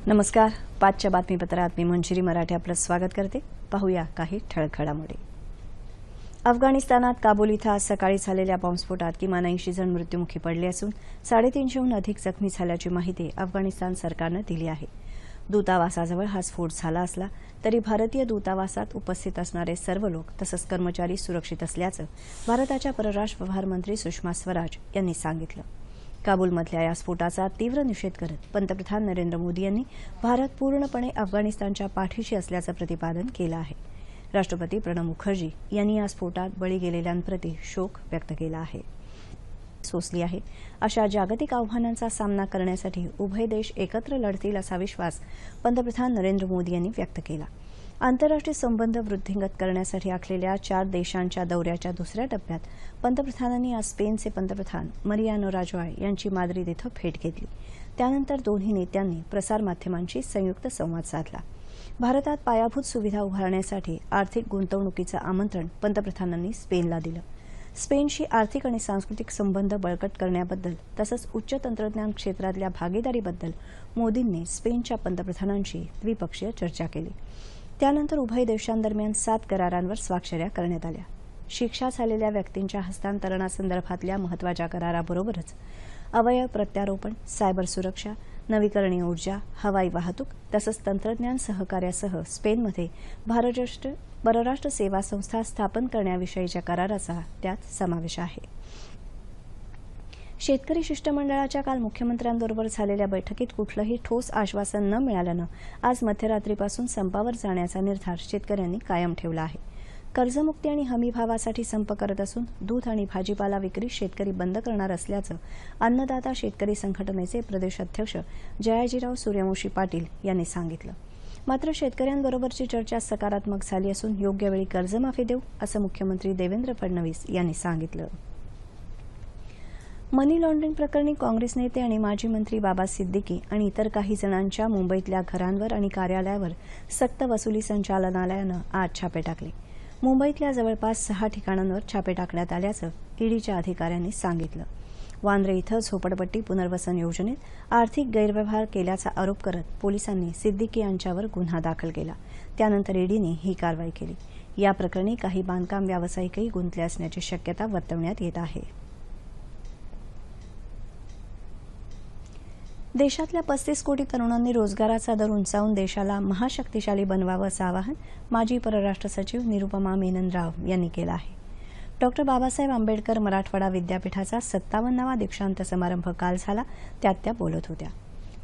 नमस्कार. पाचच्या बातमीपत्रात मी मंजिरी मराठे आपलं स्वागत करते. पाहूया काही ठळक घडामोडी. अफगाणिस्तानात काबूल इथं आज सकाळी झालेल्या बॉम्बस्फोटात किमान 80 जण मृत्युमुखी पडले असून 350हून अधिक जखमी झाल्याची माहिती अफगाणिस्तान सरकारनं दिली आहे. दूतावासाजवळ हा स्फोट झाला असला तरी भारतीय दूतावासात उपस्थित असणारे सर्व लोक तसंच कर्मचारी सुरक्षित असल्याचं भारताच्या परराष्ट्र व्यवहार मंत्री सुषमा स्वराज यांनी सांगितलं. काबूलमधल्या या स्फोटाचा तीव्र निषेध करत पंतप्रधान नरेंद्र मोदी यांनी भारत पूर्णपणे अफगाणिस्तानच्या पाठीशी असल्याचं प्रतिपादन केलं आहे. राष्ट्रपती प्रणव मुखर्जी यांनी या स्फोटात बळी गेलेल्यांप्रती शोक व्यक्त केला आहे. सोसली आहे अशा जागतिक आव्हानांचा सामना करण्यासाठी उभय देश एकत्र लढतील असा विश्वास पंतप्रधान नरेंद्र मोदी यांनी व्यक्त केला. आंतरराष्ट्रीय संबंध वृद्धिंगत करण्यासाठी आखलेल्या 4 देशांच्या दौऱ्याच्या दुसऱ्या टप्प्यात पंतप्रधानांनी आज स्पेनचे पंतप्रधान मरियानो राजॉय यांची माद्रिद इथं भेट घेतली. त्यानंतर दोन्ही नेत्यांनी प्रसारमाध्यमांशी संयुक्त संवाद साधला. भारतात पायाभूत सुविधा उभारण्यासाठी आर्थिक गुंतवणुकीचं आमंत्रण पंतप्रधानांनी स्पेनला दिलं. स्पेनशी आर्थिक आणि सांस्कृतिक संबंध बळकट करण्याबद्दल तसंच उच्च तंत्रज्ञान क्षेत्रातल्या भागीदारीबद्दल मोदींनी स्पेनच्या पंतप्रधानांशी द्विपक्षीय चर्चा केली. त्यानंतर उभय देशांदरम्यान 7 करारांवर स्वाक्षऱ्या करण्यात आल्या. शिक्षा झालेल्या व्यक्तींच्या हस्तांतरणासंदर्भातल्या महत्त्वाच्या कराराबरोबरच अवयव प्रत्यारोपण, सायबर सुरक्षा, नवीकरणीय ऊर्जा, हवाई वाहतूक तसंच तंत्रज्ञान सहकार्यासह स्पेनमध्ये परराष्ट्र सेवा संस्था स्थापन करण्याविषयीच्या कराराचा त्यात समावेश आहे. शेतकरी शिष्टमंडळाच्या काल मुख्यमंत्र्यांबरोबर झालेल्या बैठकीत कुठलंही ठोस आश्वासन न मिळाल्यानं आज मध्यरात्रीपासून संपावर जाण्याचा निर्धार शेतकऱ्यांनी कायम ठेवला आहे. कर्जमुक्ती आणि हमीभावासाठी संप करत असून दूध आणि भाजीपाला विक्री शेतकरी बंद करणार असल्याचं अन्नदाता शेतकरी संघटनेचे प्रदेश अध्यक्ष जयाजीराव सूर्यवंशी पाटील यांनी सांगितलं. मात्र शेतकऱ्यांबरोबरची चर्चा सकारात्मक झाली असून योग्य वेळी कर्जमाफी देऊ असं मुख्यमंत्री देवेंद्र फडणवीस यांनी सांगितलं. मनी लॉन्ड्रिंग प्रकरणी काँग्रेस नेते आणि माजी मंत्री बाबा सिद्दीकी आणि इतर काही जणांच्या मुंबईतल्या घरांवर आणि कार्यालयावर सक्त वसुली संचालनालयानं आज छापे टाकले. मुंबईतल्या जवळपास 6 ठिकाणांवर छापे टाकण्यात आल्याचं ईडीच्या अधिकाऱ्यांनी सांगितलं. वांद्रे इथं झोपडपट्टी पुनर्वसन योजनेत आर्थिक गैरव्यवहार केल्याचा आरोप करत पोलिसांनी सिद्दीकी यांच्यावर गुन्हा दाखल केला. त्यानंतर ईडीने ही कारवाई केली. या प्रकरणी काही बांधकाम व्यावसायिकही गुंतले असण्याची शक्यता वर्तवण्यात येत आहे. देशातल्या 35 कोटी तरुणांनी रोजगाराचा दर उंचावून देशाला महाशक्तिशाली बनवावं असं आवाहन माजी परराष्ट्र सचिव निरुपमा मेनन राव यांनी केलं आहे. डॉ. बाबासाहेब आंबेडकर मराठवाडा विद्यापीठाचा 57वा दीक्षांत समारंभ काल झाला. त्यात त्या बोलत होत्या.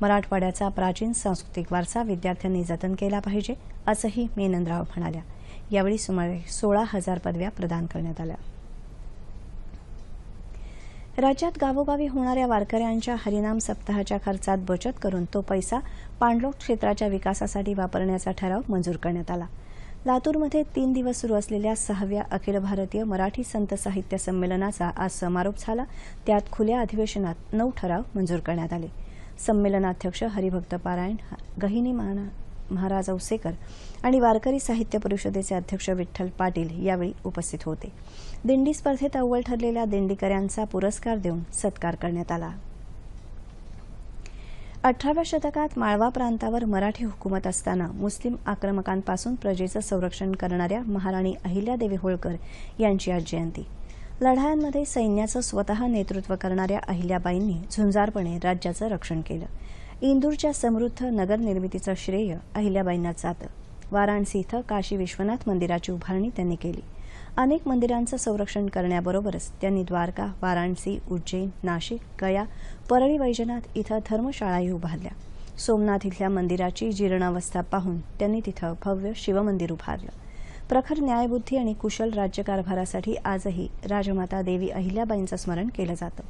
मराठवाड्याचा प्राचीन सांस्कृतिक वारसा विद्यार्थ्यांनी जतन केला पाहिजे असंही मेनन राव म्हणाल्या. यावेळी सुमारे 16,000 पदव्या प्रदान करण्यात आल्या. राज्यात गावोगावी होणाऱ्या वारकऱ्यांच्या हरिनाम सप्ताहाच्या खर्चात बचत करून तो पैसा पाणलोट क्षेत्राच्या विकासासाठी वापरण्याचा ठराव मंजूर करण्यात आला. लातूरमध्ये 3 दिवस सुरू असलेल्या 6व्या अखिल भारतीय मराठी संत साहित्य संमेलनाचा आज समारोप झाला. त्यात खुल्या अधिवेशनात 9 ठराव मंजूर करण्यात आले. संमेलनाध्यक्ष हरिभक्त पारायण गहिनी महाराज औसेकर आणि वारकरी साहित्य परिषदेचे अध्यक्ष विठ्ठल पाटील यावेळी उपस्थित होते. दिंडी स्पर्धेत अव्वल ठरलेल्या दिंडीकऱ्यांचा पुरस्कार देऊन सत्कार करण्यात आला. 18व्या शतकात माळवा प्रांतावर मराठी हुकूमत असताना मुस्लिम आक्रमकांपासून प्रजेचं संरक्षण करणाऱ्या महाराणी अहिल्यादेवी होळकर यांची आज जयंती. लढायांमध्ये सैन्याचं स्वतः नेतृत्व करणाऱ्या अहिल्याबाईंनी झुंजारपणे राज्याचं रक्षण केलं. इंदूरच्या समृद्ध नगरनिर्मितीचं श्रेय अहिल्याबाईंनाच जातं. वाराणसी इथं काशी विश्वनाथ मंदिराची उभारणी त्यांनी केली. अनेक मंदिरांचं संरक्षण करण्याबरोबरच त्यांनी द्वारका, वाराणसी, उज्जैन, नाशिक, गया, परळी वैजनाथ इथं धर्मशाळाही उभारल्या. सोमनाथ इथल्या मंदिराची जीर्णावस्था पाहून त्यांनी तिथं भव्य शिवमंदिर उभारलं. प्रखर न्यायबुद्धी आणि कुशल राज्यकारभारासाठी आजही राजमाता देवी अहिल्याबाईंचं स्मरण केलं जातं.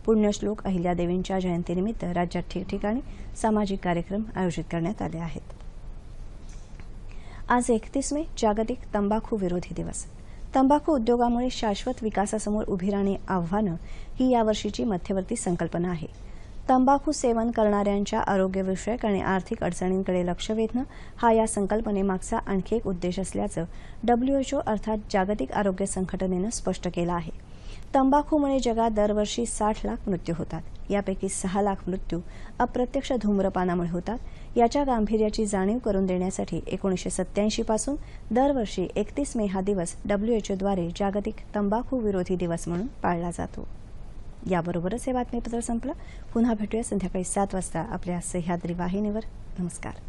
पुण्यश्लोक अहिल्यादेवींच्या जयंतीनिमित्त राज्यात ठिकठिकाणी सामाजिक कार्यक्रम आयोजित करण्यात आले आहेत. आज 31 मे जागतिक तंबाखू विरोधी दिवस. तंबाखू उद्योगामुळे शाश्वत विकासासमोर उभी राहणे आव्हानं ही यावर्षीची मध्यवर्ती संकल्पना आहे. तंबाखू सेवन करणाऱ्यांच्या आरोग्यविषयक आणि आर्थिक अडचणींकडे लक्ष वेधणं हा या संकल्पनेमागचा आणखी एक उद्देश असल्याचं WHO अर्थात जागतिक आरोग्य संघटनेनं स्पष्ट केलं आहे. तंबाखूमुळे जगात दरवर्षी 60 लाख मृत्यू होतात. यापैकी 6 लाख मृत्यू अप्रत्यक्ष धूम्रपानामुळे होतात। याच्या गांभीर्याची जाणीव करून देण्यासाठी 1987 पासून दरवर्षी 31 मे हा दिवस WHOद्वारे जागतिक तंबाखू विरोधी दिवस म्हणून पाळला जातो। याबरोबरच हे बातमीपत्र संपलं। पुन्हा भेटूया संध्याकाळी 7 वाजता आपल्या सह्याद्री वाहिनीवर। नमस्कार।